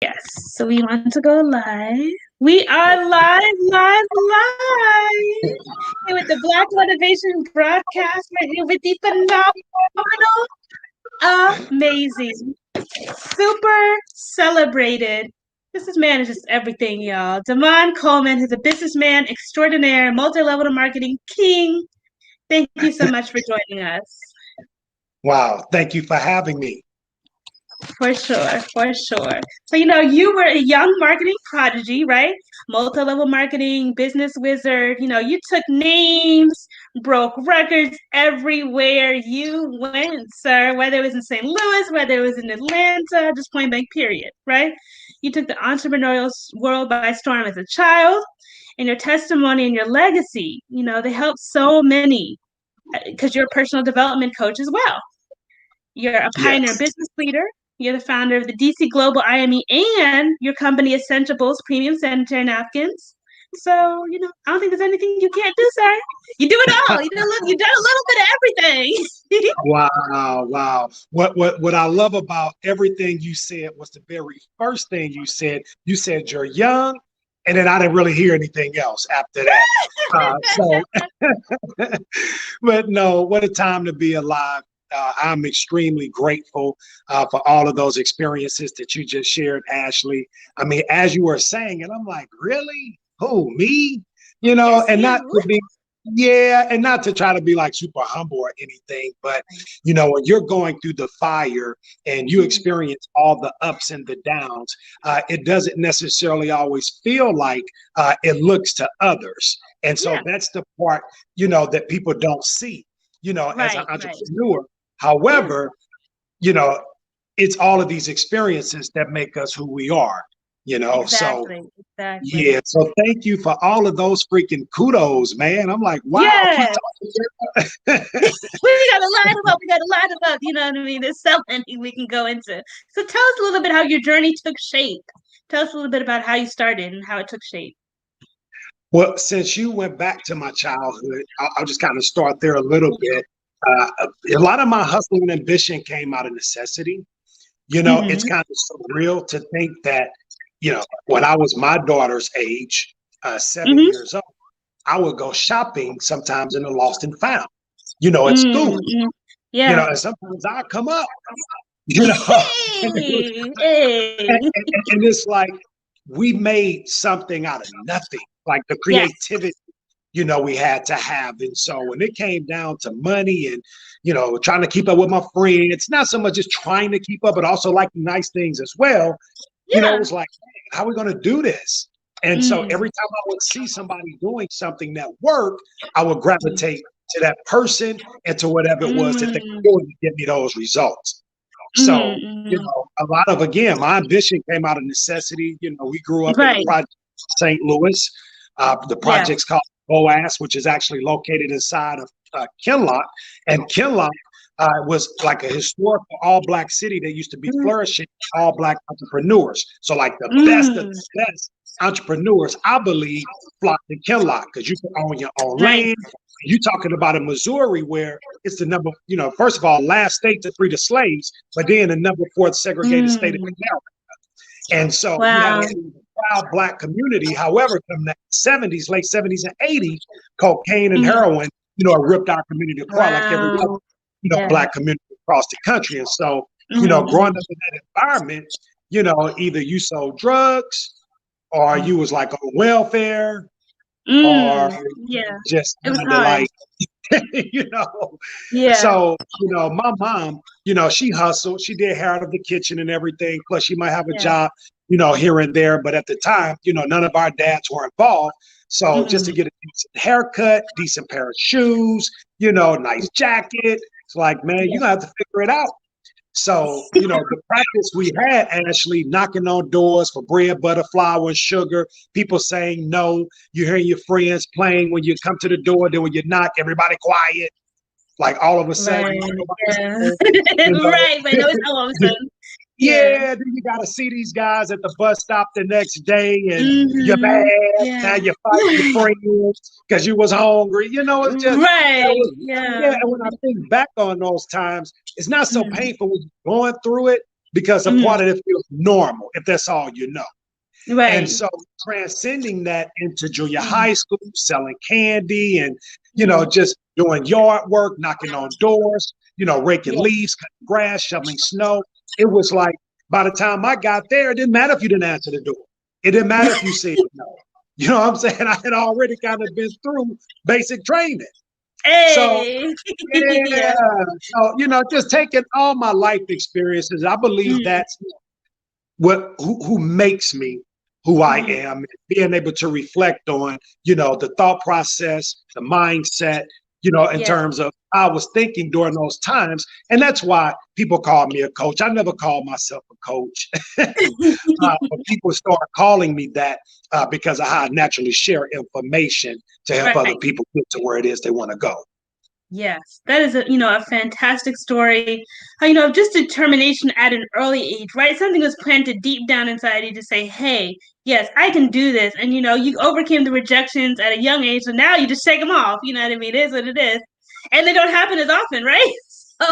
Yes, so we want to go live. We are live here with the Black Motivation broadcast. Right here with the phenomenal, amazing, super celebrated. This man is just everything, y'all. Demond Coleman is a businessman extraordinaire, multi-level marketing king. Thank you so much for joining us. Wow, thank you for having me. For sure, for sure. So, you were a young marketing prodigy, right? Multi-level marketing, business wizard. You took names, broke records everywhere you went, sir, whether it was in St. Louis, whether it was in Atlanta, just point blank, period, right? You took the entrepreneurial world by storm as a child, and your testimony and your legacy, they helped so many because you're a personal development coach as well. You're a pioneer business leader. You're the founder of the DC Global IME and your company Essentiables Premium Sanitary Napkins. So, I don't think there's anything you can't do, sir. You do it all. You done a little bit of everything. Wow. What I love about everything you said was the very first thing you said. You said you're young, and then I didn't really hear anything else after that. But no, what a time to be alive. I'm extremely grateful for all of those experiences that you just shared, Ashley. I mean, as you were saying it, I'm like, really? Who, me? Yes, and not to be, and not to try to be like super humble or anything, but when you're going through the fire and you experience all the ups and the downs, it doesn't necessarily always feel like it looks to others. And so that's the part, that people don't see, as an entrepreneur. However, it's all of these experiences that make us who we are, Exactly. Yeah. So thank you for all of those freaking kudos, man. I'm like, wow. Yeah. we got a lot about, you know what I mean? There's so many we can go into. So tell us a little bit how your journey took shape. Tell us a little bit about how you started and how it took shape. Well, since you went back to my childhood, I'll just kind of start there a little bit. A lot of my hustle and ambition came out of necessity. It's kind of surreal to think that, when I was my daughter's age, 7 years old, I would go shopping sometimes in the lost and found, at school. Yeah. And sometimes I come up, Hey. And it's like we made something out of nothing, like the creativity. We had to have. And so when it came down to money and, trying to keep up with my friends, not so much just trying to keep up, but also like nice things as well. It was like, how are we going to do this? And so every time I would see somebody doing something that worked, I would gravitate to that person and to whatever it was that they were doing to get me those results. So, a lot of, again, my ambition came out of necessity. We grew up in the project St. Louis. The project's called Boas, which is actually located inside of Kinloch. And Kinloch was like a historical all-Black city that used to be flourishing all-Black entrepreneurs. So like the best of the best entrepreneurs, I believe, flocked to Kinloch because you can own your own land. You're talking about in Missouri where it's the number, first of all, last state to free the slaves, but then the number 4th segregated state of America. And so you had a proud Black community. However, from the 70s, late 70s and 80s, cocaine and heroin, ripped our community apart like every other, Black community across the country. And so, growing up in that environment, either you sold drugs or you was like on welfare or just like, So, my mom, she hustled. She did hair out of the kitchen and everything. Plus, she might have a job, here and there. But at the time, none of our dads were involved. So just to get a decent haircut, decent pair of shoes, nice jacket. It's like, man, you're going to have to figure it out. So, the practice we had, Ashley, knocking on doors for bread, butter, flour, and sugar, people saying no. You hear your friends playing when you come to the door, then when you knock, everybody quiet. Like all of a sudden. Right, but no, it's all of a sudden. Then you got to see these guys at the bus stop the next day and you're bad. Now you're fighting your friends because you was hungry. It's just. And when I think back on those times, it's not so painful when you're going through it because a part of it feels normal if that's all you know. And Right. so transcending that into junior Mm, high school, selling candy and, mm, just doing yard work, knocking on doors, raking yeah. leaves, cutting grass, shoveling snow. It was like by the time I got there, it didn't matter if you didn't answer the door. It didn't matter if you said no. You know what I'm saying? I had already kind of been through basic training. So Hey. yeah, Yeah. so just taking all my life experiences, I believe Mm, that's who makes me who I mm, am, being able to reflect on, the thought process, the mindset, in yeah. terms of how I was thinking during those times. And that's why people call me a coach. I never called myself a coach. But people start calling me that because of how I naturally share information to help other Right. people get to where it is they want to go. Yes, that is a fantastic story. Just determination at an early age, right? Something was planted deep down inside you to say, "Hey, yes, I can do this." And you overcame the rejections at a young age, so now you just shake them off. You know what I mean? It is what it is, and they don't happen as often, right? So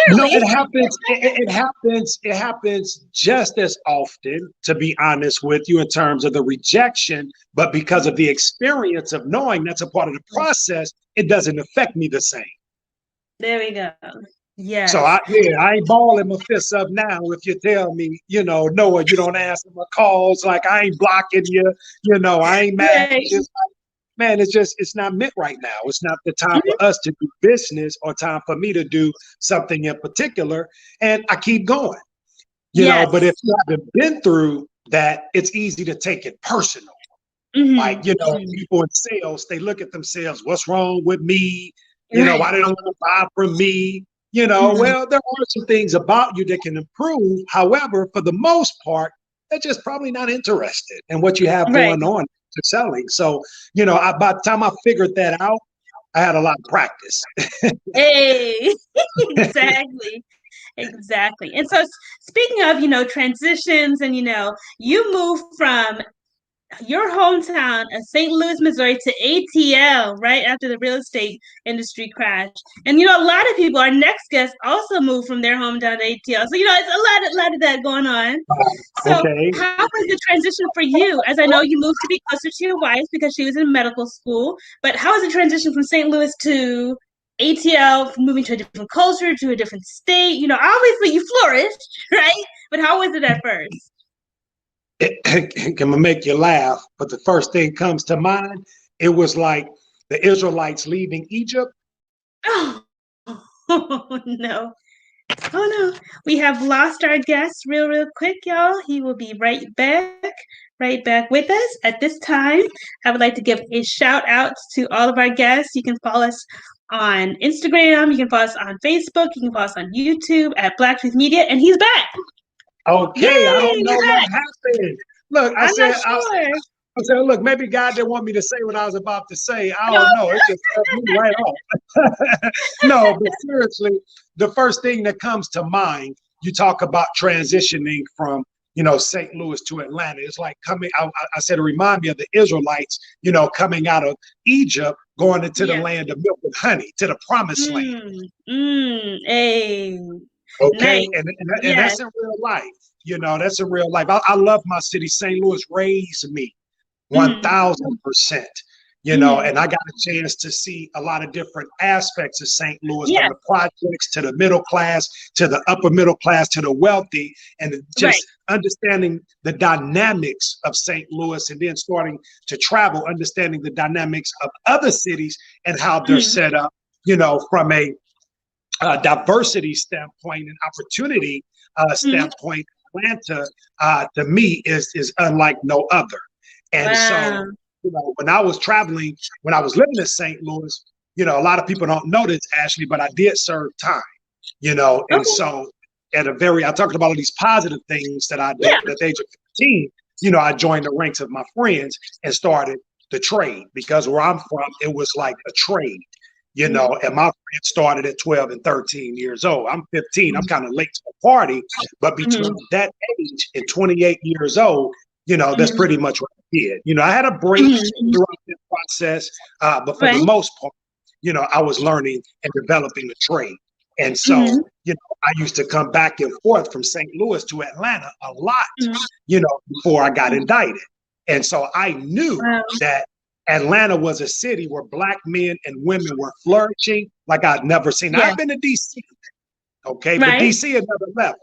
No, clearly, it happens. It happens. It happens just as often, to be honest with you, in terms of the rejection. But because of the experience of knowing that's a part of the process, it doesn't affect me the same. there we go. So Yes, I ain't balling my fists up now if you tell me, Noah, you don't answer my calls, like I ain't blocking you, I ain't mad right. at you. Man, it's not meant right now. It's not the time for Mhm. us to do business or time for me to do something in particular. And I keep going, but if Yes. you haven't been through that, it's easy to take it personal. Like, Hmm. Hmm. people in sales, they look at themselves, what's wrong with me? Why Right. they don't want to buy from me? Hmm. Well, there are some things about you that can improve. However, for the most part, they're just probably not interested in what you have Right. going on to selling. So, by the time I figured that out, I had a lot of practice. Hey, exactly. Exactly. And so speaking of, transitions and, you moved from your hometown of St. Louis, Missouri to ATL right after the real estate industry crashed. And, a lot of people, our next guest also moved from their hometown to ATL. So, it's a lot of that going on. So Okay. how was the transition for you? As I know you moved to be closer to your wife because she was in medical school, but how was the transition from St. Louis to ATL, moving to a different culture, to a different state? Obviously you flourished, right? But how was it at first? It can make you laugh, but the first thing comes to mind, it was like the Israelites leaving Egypt. Oh, oh no. Oh no. We have lost our guest real quick, y'all. He will be right back with us. At this time, I would like to give a shout out to all of our guests. You can follow us on Instagram, you can follow us on Facebook, you can follow us on YouTube at Black Truth Media, and he's back. Okay, I Yay! don't We're know what back. happened. Look, I'm not sure. I said, look, maybe God didn't want me to say what I was about to say. I No. don't know. It just cut me right off. No, but seriously, the first thing that comes to mind, you talk about transitioning from, St. Louis to Atlanta. It's like coming out. I said, it remind me of the Israelites, coming out of Egypt, going into the Yeah. land of milk and honey, to the promised land. Hey. Nice. Okay, and Yes. that's in real life. That's in real life. I love my city. St. Louis raised me Mm-hmm. 1000%. Mm-hmm. And I got a chance to see a lot of different aspects of St. Louis, from Yes. the projects to the middle class to the upper middle class to the wealthy, and Right. just understanding the dynamics of St. Louis, and then starting to travel, understanding the dynamics of other cities and how they're Mm-hmm. set up, from a diversity standpoint and opportunity Mm-hmm. standpoint. Atlanta, to me, is unlike no other. And so, Wow. when I was traveling, when I was living in St. Louis, a lot of people don't know this, Ashley, but I did serve time, and Okay. so I talked about all these positive things that I did Yeah. at the age of 15. I joined the ranks of my friends and started the trade, because where I'm from, it was like a trade. Mm-hmm. And my friends started at 12 and 13 years old. I'm 15. I'm kind of late to the party, but between Mm-hmm. that age and 28 years old, that's Mm-hmm. pretty much what I did. I had a break Mm-hmm. throughout the process, but for the Right. most part, I was learning and developing the trade. And Mm-hmm. so, I used to come back and forth from St. Louis to Atlanta a lot, before I got indicted. And so I knew Wow. that Atlanta was a city where Black men and women were flourishing like I'd never seen. Now, Yeah. I've been to DC, okay, but Right. DC another level.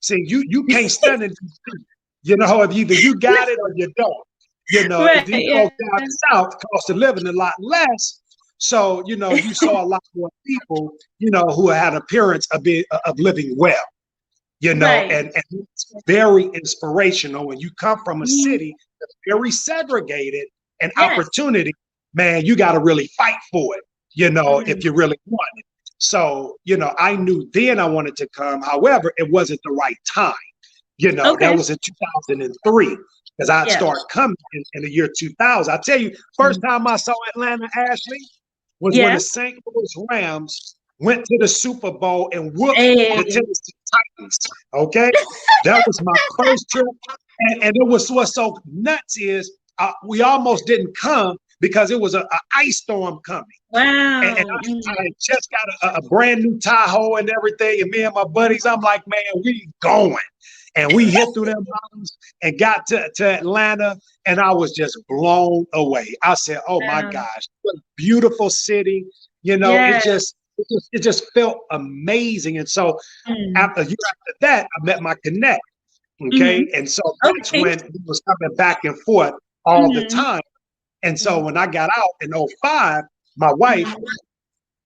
See, you can't stand in DC. If either you got it or you don't. Right. If you Yeah. go down south, cost of living a lot less. So, you saw a lot more people, who had appearance of living well, Right. and it's very inspirational when you come from a Mhm. city that's very segregated and Yes. opportunity, man, you got to really fight for it, if Mm. you really want it. So, I knew then I wanted to come. However, it wasn't the right time. That Okay. was in 2003 because I'd Yeah. start coming in the year 2000. I tell you, first Mhm. time I saw Atlanta, Ashley, was when Yeah. the St. Louis Rams went to the Super Bowl and whooped the Hey. Tennessee Titans. Okay, that was my first trip, and it was what's so nuts is we almost didn't come because it was a ice storm coming, and Wow. I just got a brand new Tahoe and everything, and me and my buddies, I'm like, man, we going. And we hit through them mountains and got to Atlanta, and I was just blown away. I said, "Oh my Wow. gosh, what a beautiful city!" It Yeah. just felt amazing. And so Mm. after a year after that, I met my connect. Hmm. Okay, and so that's Okay. when we was coming back and forth all the Hmm. time. And so when I got out in '05, my wife,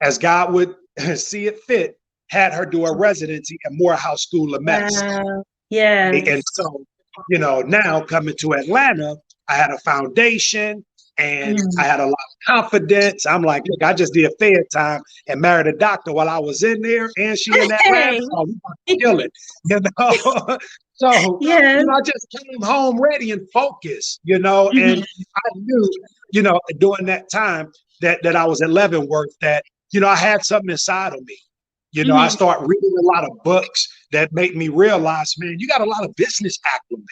as God would see it fit, had her do a residency at Morehouse School of Medicine. Wow. And Yes. so, now coming to Atlanta, I had a foundation and I Mm. had a lot of confidence. I'm like, look, I just did Fed time and married a doctor while I was in there, and she in Atlanta. Hey. Oh, we about to kill it, So, Yes. I just came home ready and focused, Hmm. and I knew, during that time that I was at Leavenworth, that, I had something inside of me. I Hmm. start reading a lot of books that make me realize, man, you got a lot of business acumen.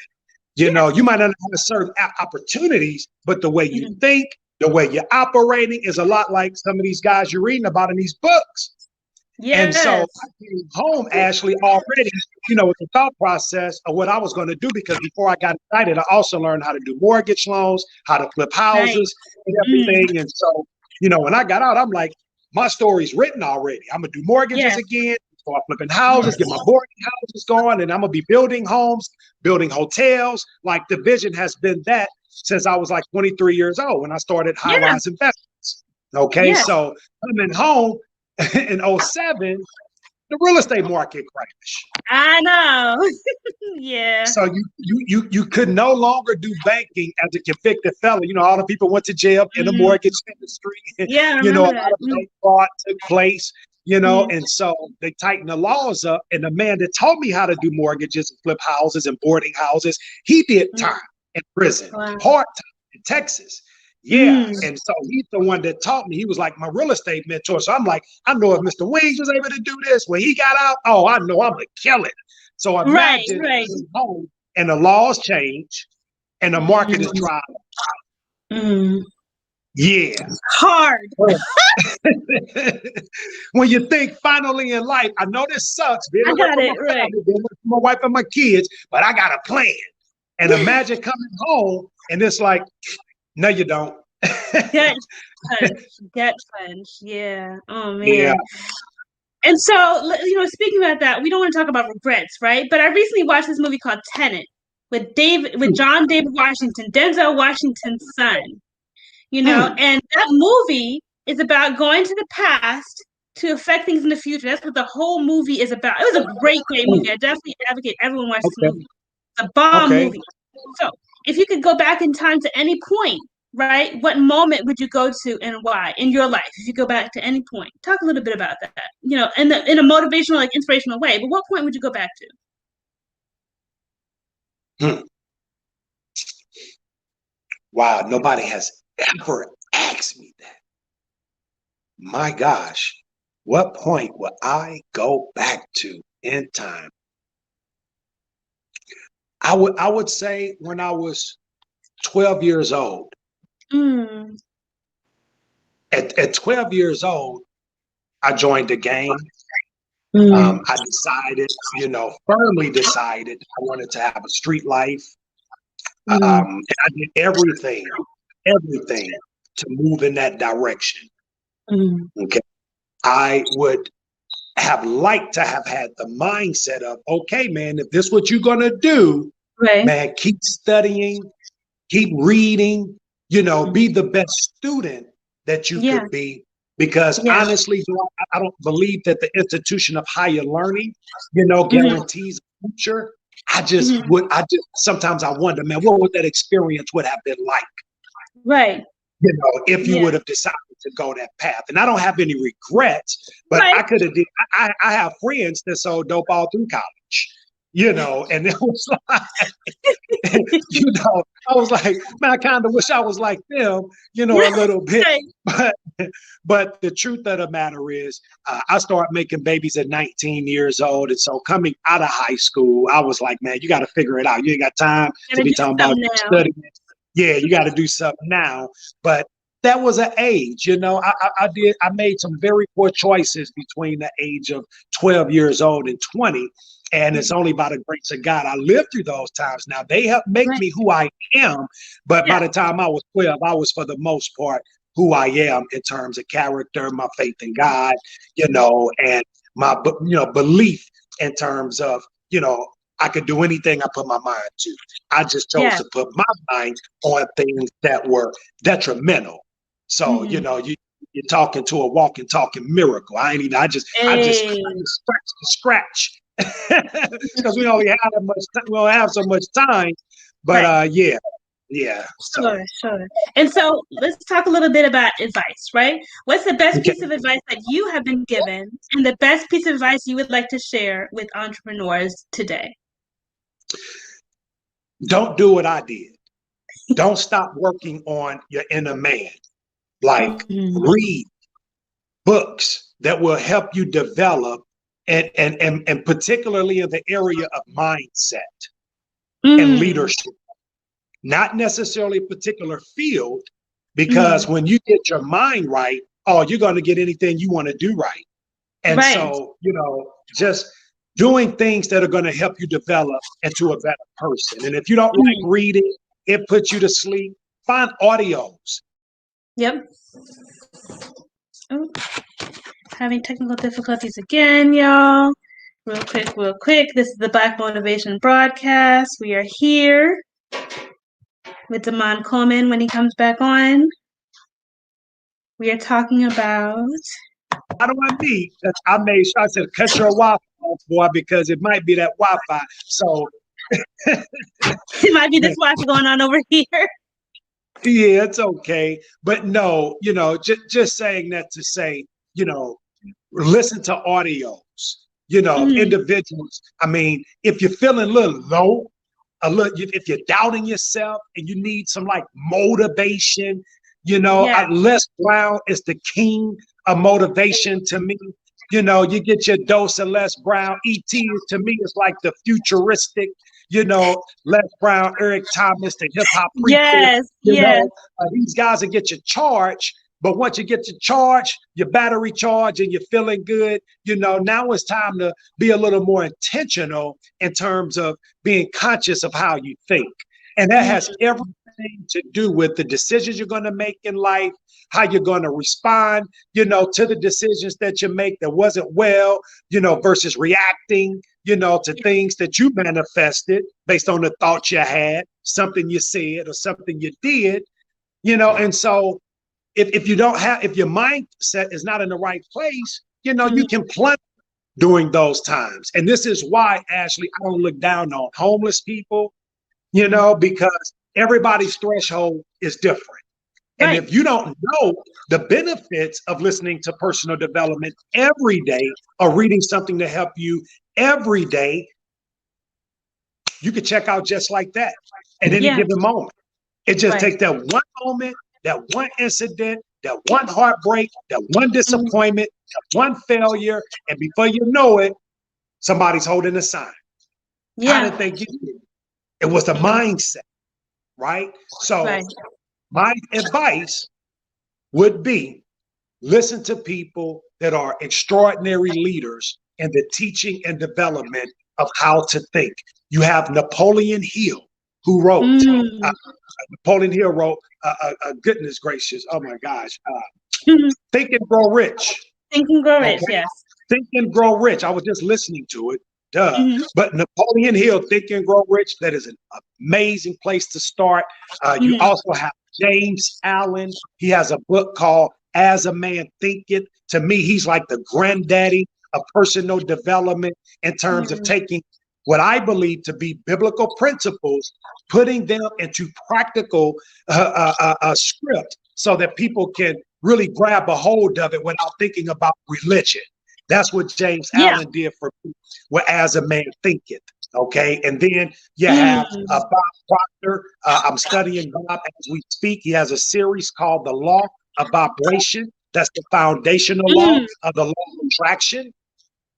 Yes. You might not have certain opportunities, but the way you Hmm. think, the way you're operating is a lot like some of these guys you're reading about in these books. And so I Yes. came home, Ashley, already, with the thought process of what I was going to do, because before I got excited, I also learned how to do mortgage loans, how to flip Right. houses and Mm. everything. And so, when I got out, I'm like, my story's written already. I'm going to do mortgages Yes. again, start flipping houses, Yes. get my boarding houses going, and I'm going to be building homes, building hotels. Like the vision has been that since I was like 23 years old when I started High Yeah. Rise Investments. Okay, Yes. so coming home in '07, the real estate market crashed. I know. Yeah. So you could no longer do banking as a convicted felon. All the people went to jail in the Mm. mortgage industry. Yeah, I A remember lot that. of bank fraud took place. Mm. And so they tightened the laws up. And the man that taught me how to do mortgages and flip houses and boarding houses, he did Mm. time in prison, Wow. hard time in Texas. Yeah. Mm. And so he's the one that taught me. He was like my real estate mentor. So I'm like, I know if Mr. Wings was able to do this when he got out, oh, I know I'm going to kill it. So Right. imagine Right. coming home and the laws change and the market is Mm. dry. Mm. Yeah. Hard. When you think finally in life, I know this sucks, being I away got from it. my Right. family, being away from my wife and my kids, but I got a plan. And imagine coming home and it's like, no, you don't. Gut punch. Gut punch. Yeah. Oh Yeah. man. And so, speaking about that, we don't want to talk about regrets, right? But I recently watched this movie called Tenet with John David Washington, Denzel Washington's son. Hmm. And that movie is about going to the past to affect things in the future. That's what the whole movie is about. It was a great, great movie. I definitely advocate everyone watch this Okay. movie. It's a bomb Okay. movie. So, if you could go back in time to any point, right? What moment would you go to and why in your life? If you go back to any point, talk a little bit about that. In a motivational, like inspirational way. But what point would you go back to? Hmm. Wow. Nobody has ever asked me that. My gosh. What point would I go back to in time? I would say when I was 12 years old. Mm. At 12 years old, I joined the gang. I decided, firmly decided I wanted to have a street life. And I did everything to move in that direction. Okay. I would have liked to have had the mindset of, okay, man, if this is what you're going to do, Right. man, keep studying, keep reading, be the best student that you could be. Because honestly, I don't believe that the institution of higher learning, guarantees a future. Sometimes I wonder, man, what would that experience would have been like? Right. If you would have decided to go that path. And I don't have any regrets, but I could have did. I have friends that sold dope all through college, and it was like, I was like, man, I kind of wish I was like them, a little bit. But the truth of the matter is, I started making babies at 19 years old. And so coming out of high school, I was like, man, you got to figure it out. You ain't got time to be talking about studying. Yeah, you got to do something now. But that was an age, I made some very poor choices between the age of 12 years old and 20. And it's only by the grace of God I lived through those times. Now, they helped make me who I am. But by the time I was 12, I was, for the most part, who I am in terms of character, my faith in God, and my, belief in terms of, I could do anything I put my mind to. I just chose to put my mind on things that were detrimental. So, you're talking to a walking, talking miracle. I just scratch because we don't have so much time. But yeah. Sure. And so let's talk a little bit about advice, right? What's the best piece of advice that you have been given, and the best piece of advice you would like to share with entrepreneurs today? Don't do what I did. Don't stop working on your inner man. Like, read books that will help you develop, and particularly in the area of mindset and leadership. Not necessarily a particular field, because when you get your mind right, you're going to get anything you want to do right. And so, just doing things that are going to help you develop into a better person. And if you don't like reading, it puts you to sleep, find audios. Yep. Oh, having technical difficulties again, y'all. Real quick. This is the Black Motivation Broadcast. We are here with Demond Coleman when he comes back on. We are talking about... How do I meet? I made sure I said, cut your Wi-Fi off, boy, because it might be that Wi-Fi. So it might be this Wi-Fi going on over here. Yeah, it's okay. But no, just saying that to say, listen to audios, individuals. I mean, if you're feeling a little low, if you're doubting yourself and you need some like motivation, Les Brown is the king of motivation to me. You get your dose of Les Brown. E.T. to me is like the futuristic, Les Brown, Eric Thomas, the hip hop preacher. These guys will get you charged. But once you get your charge, your battery charge, and you're feeling good, now it's time to be a little more intentional in terms of being conscious of how you think. And that has everything to do with the decisions you're going to make in life, how you're going to respond, to the decisions that you make that wasn't well, versus reacting, to things that you manifested based on the thoughts you had, something you said or something you did, and so if your mindset is not in the right place, you can plunge during those times. And this is why, Ashley, I don't look down on homeless people, because everybody's threshold is different. And if you don't know the benefits of listening to personal development every day or reading something to help you every day, you could check out just like that at any given moment. It just takes that one moment, that one incident, that one heartbreak, that one disappointment, that one failure, and before you know it, somebody's holding a sign. How did they get it? It was the mindset, right? So my advice would be listen to people that are extraordinary leaders in the teaching and development of how to think. You have Napoleon Hill, who wrote, uh, Napoleon Hill wrote, goodness gracious, oh my gosh, Think and Grow Rich. Think and Grow Rich, Okay? yes. Think and Grow Rich. I was just listening to it. Duh. Mm-hmm. But Napoleon Hill, Think and Grow Rich, that is an amazing place to start. You also have James Allen. He has a book called As a Man Thinketh. To me, he's like the granddaddy of personal development in terms of taking what I believe to be biblical principles, putting them into practical script so that people can really grab a hold of it without thinking about religion. That's what James Allen did for me, As a Man Thinketh. Okay. And then you have Bob Proctor. I'm studying Bob as we speak. He has a series called The Law of Vibration. That's the foundational law of the law of attraction.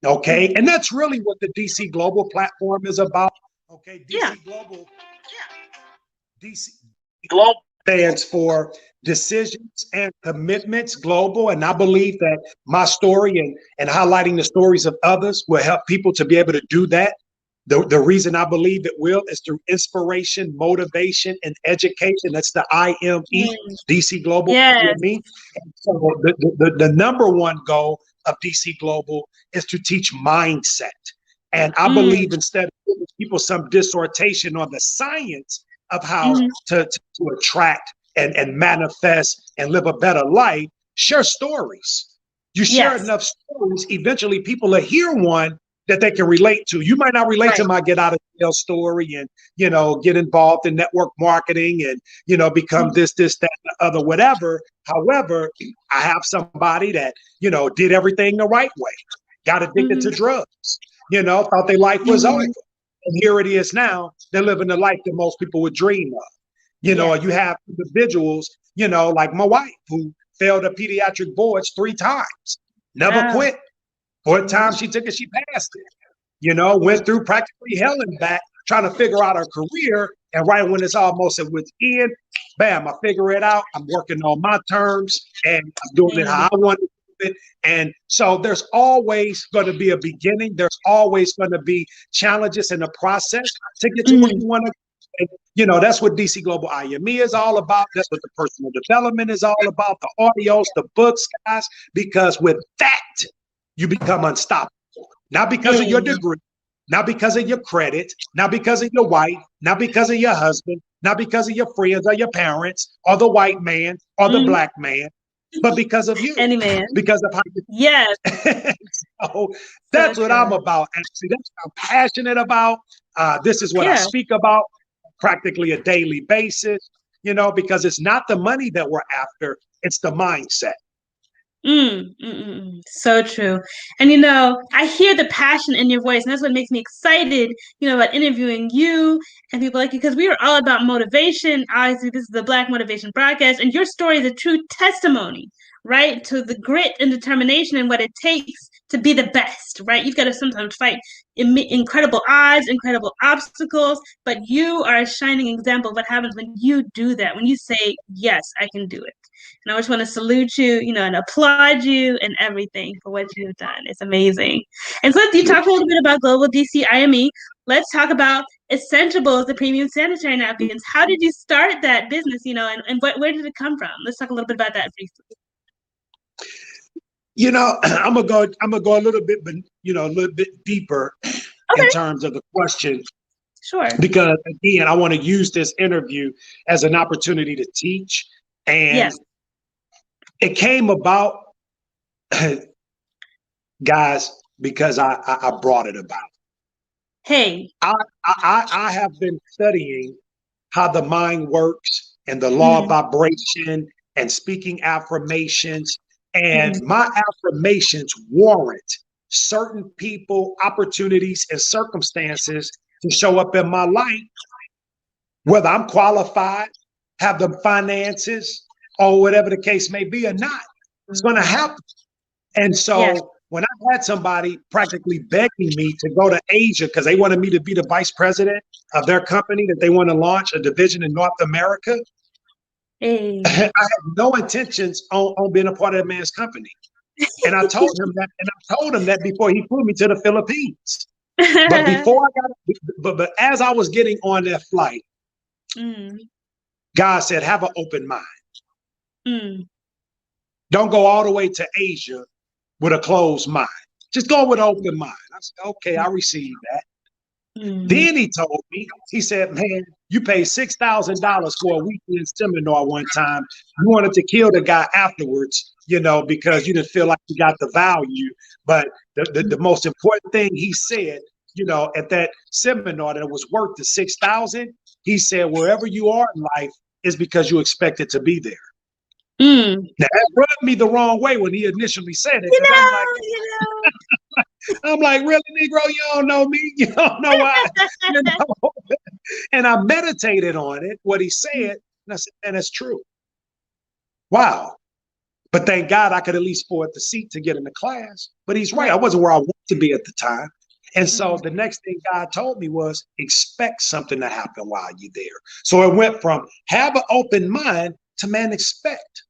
Okay. And that's really what the DC Global platform is about. Okay. DC Global stands for Decisions and Commitments Global. And I believe that my story and highlighting the stories of others will help people to be able to do that. The reason I believe it will is through inspiration, motivation, and education. That's the IME, DC Global. IME. So the number one goal of DC Global is to teach mindset. And I believe instead of giving people some dissertation on the science of how to attract and manifest and live a better life, share stories. You share enough stories, eventually people will hear one that they can relate to. You might not relate to my get out of jail story and, get involved in network marketing and, become this, that, and the other, whatever. However, I have somebody that, did everything the right way, got addicted to drugs, thought their life was over. And here it is now. They're living the life that most people would dream of. You have individuals, like my wife, who failed a pediatric boards 3 times, never quit. 4th time she took it, she passed it. Went through practically hell and back, trying to figure out her career. And right when it's almost at wit's end, bam, I figure it out. I'm working on my terms and I'm doing it how I want to do it. And so there's always going to be a beginning. There's always going to be challenges in the process to get to where you want to. And, that's what DC Global IME is all about. That's what the personal development is all about. The audios, the books, guys, because with that, you become unstoppable. Not because of your degree, not because of your credit, not because of your wife, not because of your husband, not because of your friends or your parents or the white man or the black man, but because of you. Any man. Because of how you. So that's what I'm about. Actually, that's what I'm passionate about. This is what I speak about practically a daily basis, because it's not the money that we're after, it's the mindset. So true. And I hear the passion in your voice, and that's what makes me excited, about interviewing you and people like you, because we are all about motivation. Obviously, this is the Black Motivation Broadcast, and your story is a true testimony, right, to the grit and determination and what it takes to be the best, right? You've got to sometimes fight incredible odds, incredible obstacles, but you are a shining example of what happens when you do that, when you say, yes, I can do it. And I just want to salute you, and applaud you and everything for what you've done. It's amazing. And so you talked a little bit about Global DC IME. Let's talk about Essentiables, the premium sanitary napkins. How did you start that business, and where did it come from? Let's talk a little bit about that briefly. I'm gonna go a little bit, but a little bit deeper in terms of the question. Sure. Because again, I want to use this interview as an opportunity to teach. And it came about, guys, because I brought it about. Hey. I have been studying how the mind works and the law of vibration and speaking affirmations. And my affirmations warrant certain people, opportunities, and circumstances to show up in my life, whether I'm qualified, have the finances, or whatever the case may be or not. It's going to happen. And so when I had somebody practically begging me to go to Asia because they wanted me to be the vice president of their company that they want to launch a division in North America, I had no intentions on being a part of that man's company. And I told him that, before he flew me to the Philippines. But before I got, but as I was getting on that flight, God said, have an open mind. Don't go all the way to Asia with a closed mind. Just go with an open mind. I said, okay, I received that. Then he told me, he said, man, you paid $6,000 for a weekend seminar one time. You wanted to kill the guy afterwards, because you didn't feel like you got the value. But the most important thing he said, at that seminar, that it was worth the $6,000. He said, wherever you are in life is because you expected to be there. Now that rubbed me the wrong way when he initially said it. I'm like, really, Negro? You don't know me. You don't know why. And I meditated on it, what he said, and I said, man, that's true. Wow. But thank God I could at least afford the seat to get in the class. But he's right. I wasn't where I wanted to be at the time. And so the next thing God told me was expect something to happen while you're there. So it went from have an open mind to, man, expect.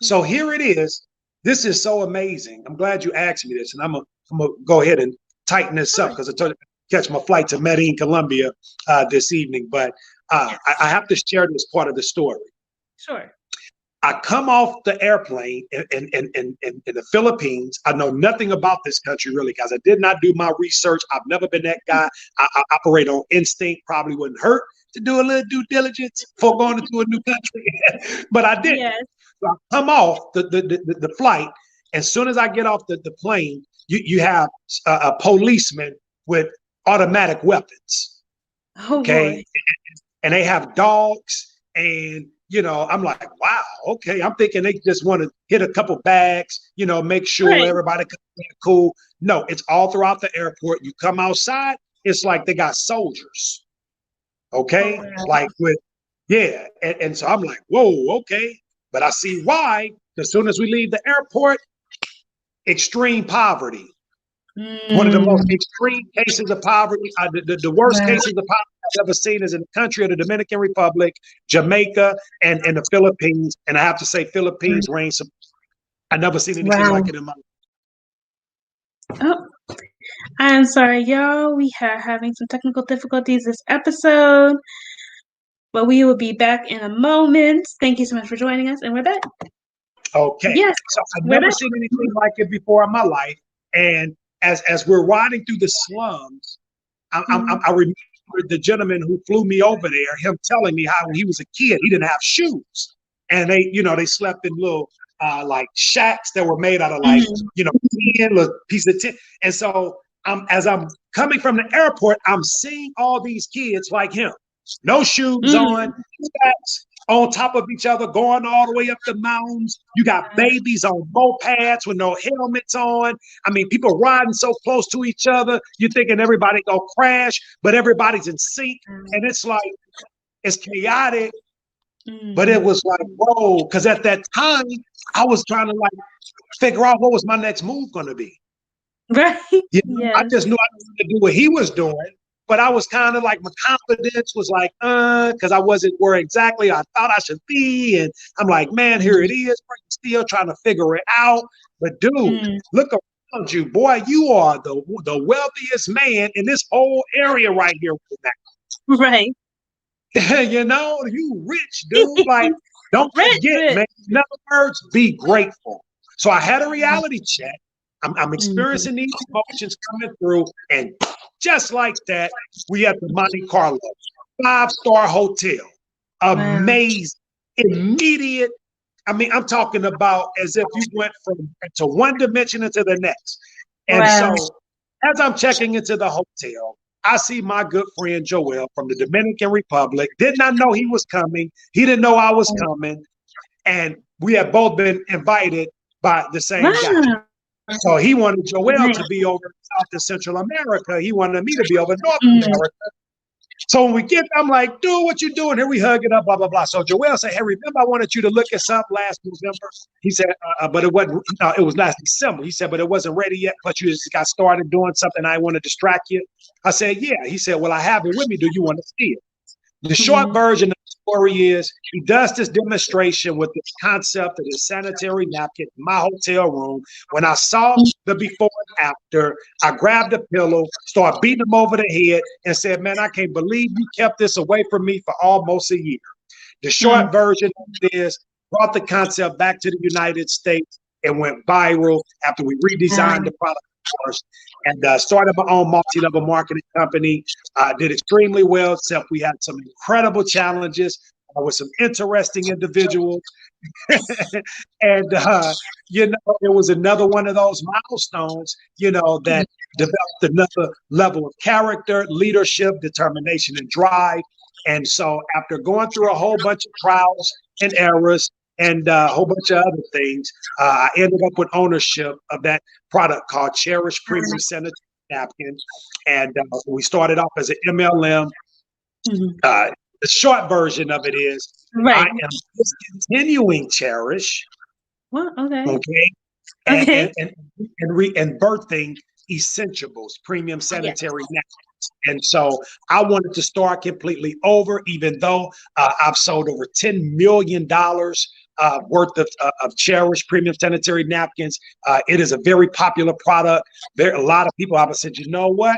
So here it is. This is so amazing. I'm glad you asked me this, and I'm gonna go ahead and tighten this up because I told you to catch my flight to Medellin, Colombia this evening. But I have to share this part of the story. Sure. I come off the airplane in the Philippines. I know nothing about this country really, guys. I did not do my research. I've never been that guy. I operate on instinct. Probably wouldn't hurt to do a little due diligence before going into a new country, but I did. Yes. So I come off the flight. As soon as I get off the plane, you have a policeman with automatic weapons. Okay. Boy. And they have dogs, and I'm like, wow, okay. I'm thinking they just want to hit a couple bags, make sure everybody cool. No, it's all throughout the airport. You come outside, it's like they got soldiers. Okay. Like and so I'm like, whoa, okay. But I see why. As soon as we leave the airport, extreme poverty. One of the most extreme cases of poverty, the worst cases of poverty I've ever seen is in the country of the Dominican Republic, Jamaica, and the Philippines. And I have to say, Philippines reigns. I've never seen anything like it in my life. Oh, I'm sorry, y'all. We are having some technical difficulties this episode, but we will be back in a moment. Thank you so much for joining us, and we're back. Okay. Yes. So I've never seen anything like it before in my life, and as we're riding through the slums, I remember the gentleman who flew me over there, him telling me how when he was a kid, he didn't have shoes. And they slept in little like shacks that were made out of like, tin, little piece of tin. And so as I'm coming from the airport, I'm seeing all these kids like him. No shoes on, shacks on top of each other, going all the way up the mountains. You got babies on mopeds with no helmets on. I mean, people riding so close to each other. You're thinking everybody gonna crash, but everybody's in sync. And it's like, it's chaotic, but it was like, whoa. Because at that time, I was trying to like figure out what was my next move gonna be. Right. I just knew I wanted to do what he was doing. But I was kind of like, my confidence was like, because I wasn't where exactly I thought I should be. And I'm like, man, here it is. Still trying to figure it out. But dude, look around you, boy. You are the wealthiest man in this whole area right here. Right. You rich, dude. Like, don't forget, man. In other words, be grateful. So I had a reality check. I'm experiencing these emotions coming through, and just like that, we at the Monte Carlo, 5-star hotel, amazing, immediate. I mean, I'm talking about as if you went from to one dimension into the next. And so, as I'm checking into the hotel, I see my good friend Joel from the Dominican Republic. Did not know he was coming. He didn't know I was coming, and we had both been invited by the same guy. So he wanted Joel to be over South and Central America. He wanted me to be over North America. So when we get, I'm like, dude, what you doing? Here we hug it up, blah, blah, blah. So Joel said, hey, remember I wanted you to look at something last November? He said, but it wasn't, it was last December. He said, but it wasn't ready yet, but you just got started doing something. I want to distract you. I said, yeah. He said, well, I have it with me. Do you want to see it? The short version of the story is he does this demonstration with this concept of the sanitary napkin in my hotel room. When I saw the before and after, I grabbed a pillow, started beating him over the head, and said, "Man, I can't believe you kept this away from me for almost a year." The short version is brought the concept back to the United States and went viral after we redesigned the product first and started my own multi-level marketing company. Did extremely well, except we had some incredible challenges with some interesting individuals. And, it was another one of those milestones, that developed another level of character, leadership, determination, and drive. And so after going through a whole bunch of trials and errors and a whole bunch of other things, I ended up with ownership of that product called Cherish Premium Sanitary Napkin. And we started off as an MLM. The short version of it is I am discontinuing Cherish. Well, Okay. And birthing Essentials, premium sanitary napkins. And so I wanted to start completely over, even though I've sold over $10 million worth of Cherish premium sanitary napkins. It is a very popular product. There are a lot of people have said, you know what?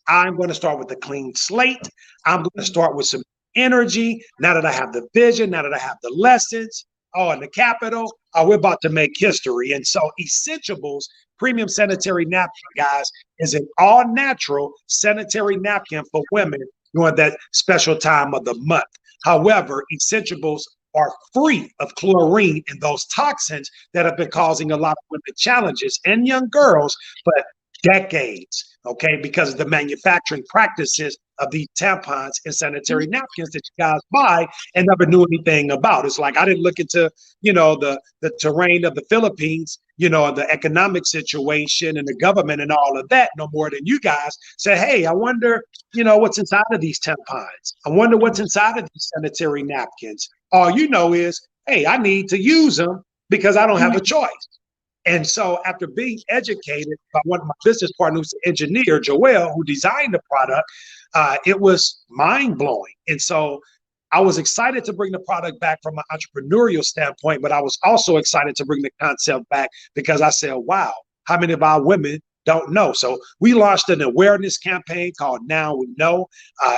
I'm going to start with a clean slate. I'm going to start with some energy. Now that I have the vision, now that I have the lessons, and the capital, we're about to make history. And so Essentials Premium Sanitary Napkin, guys, is an all-natural sanitary napkin for women during that special time of the month. However, Essentials are free of chlorine and those toxins that have been causing a lot of women challenges and young girls for decades, okay, because of the manufacturing practices of these tampons and sanitary napkins that you guys buy and never knew anything about. It's like I didn't look into, the terrain of the Philippines, the economic situation and the government and all of that no more than you guys say, hey, I wonder, what's inside of these tampons. I wonder what's inside of these sanitary napkins. All you know is, hey, I need to use them because I don't have a choice. And so after being educated by one of my business partners, engineer, Joel, who designed the product, it was mind-blowing. And so I was excited to bring the product back from an entrepreneurial standpoint, but I was also excited to bring the concept back because I said, wow, how many of our women don't know? So we launched an awareness campaign called Now We Know.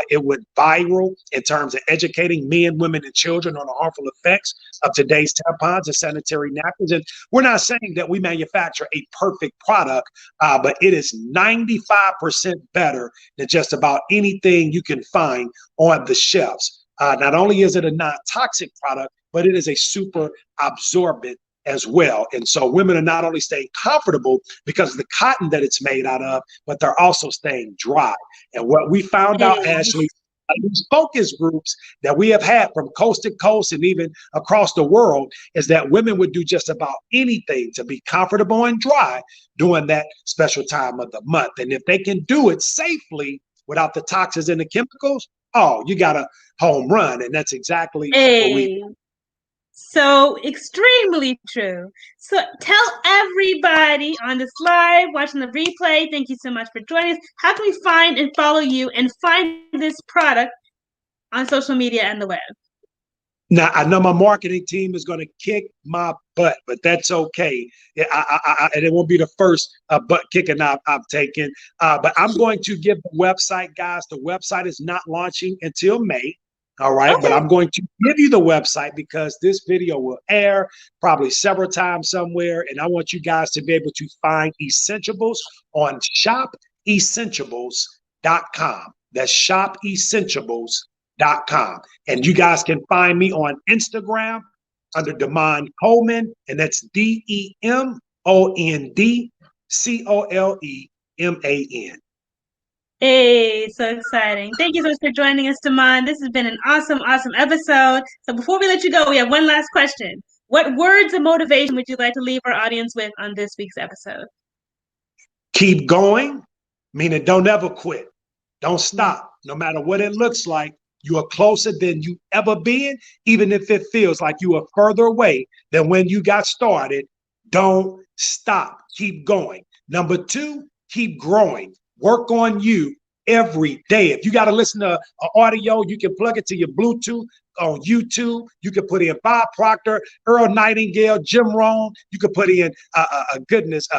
It went viral in terms of educating men, women, and children on the harmful effects of today's tampons and sanitary napkins. And we're not saying that we manufacture a perfect product, but it is 95% better than just about anything you can find on the shelves. Not only is it a non-toxic product, but it is a super absorbent as well. And so women are not only staying comfortable because of the cotton that it's made out of, but they're also staying dry. And what we found out, Ashley, these focus groups that we have had from coast to coast and even across the world is that women would do just about anything to be comfortable and dry during that special time of the month. And if they can do it safely without the toxins and the chemicals, you got a home run. And that's exactly what we. So extremely true. So tell everybody on this live, watching the replay, thank you so much for joining us. How can we find and follow you and find this product on social media and the web? Now, I know my marketing team is going to kick my butt, but that's okay. And it won't be the first butt kicking I've taken. But I'm going to give the website, guys. The website is not launching until May. All right. Okay. But I'm going to give you the website because this video will air probably several times somewhere. And I want you guys to be able to find Essentials on shopessentials.com. That's shopessentials.com. And you guys can find me on Instagram under Demond Coleman, and that's DemondColeman. Hey, so exciting. Thank you so much for joining us, Demond. This has been an awesome episode. So before we let you go, we have one last question. What words of motivation would you like to leave our audience with on this week's episode? Keep going, meaning don't ever quit. Don't stop. No matter what it looks like, you are closer than you ever been, even if it feels like you are further away than when you got started. Don't stop. Keep going. Number 2, keep growing. Work on you every day. If you got to listen to audio, you can plug it to your Bluetooth, on YouTube. You can put in Bob Proctor, Earl Nightingale, Jim Rohn. You could put in,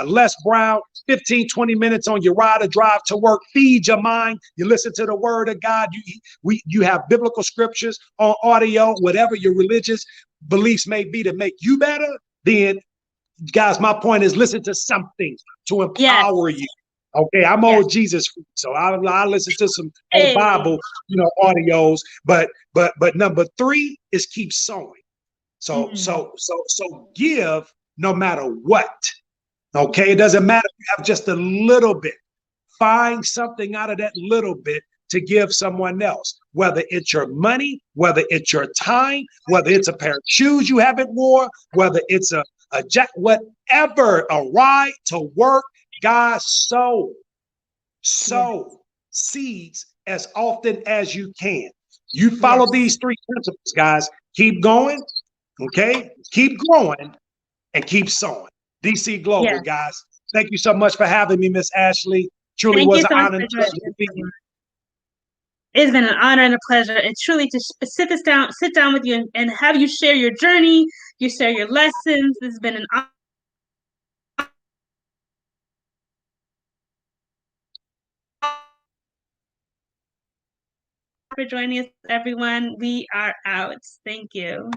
Les Brown, 15, 20 minutes on your ride or drive to work. Feed your mind. You listen to the word of God. You have biblical scriptures on audio, whatever your religious beliefs may be to make you better. Then, guys, my point is listen to something to Yes. empower you. Okay, I'm old Jesus, so I listen to some old Bible, audios. But number three is keep sowing. So give no matter what. Okay, it doesn't matter if you have just a little bit. Find something out of that little bit to give someone else, whether it's your money, whether it's your time, whether it's a pair of shoes you haven't worn, whether it's a whatever, a ride to work. God, sow seeds as often as you can. You follow these three principles, guys. Keep going, okay? Keep growing and keep sowing. DC Global, guys. Thank you so much for having me, Miss Ashley. Truly was an honor and pleasure to be here. It's been an honor and a pleasure. And truly to sit down with you and have you share your journey, you share your lessons. This has been an honor for joining us, everyone. We are out. Thank you.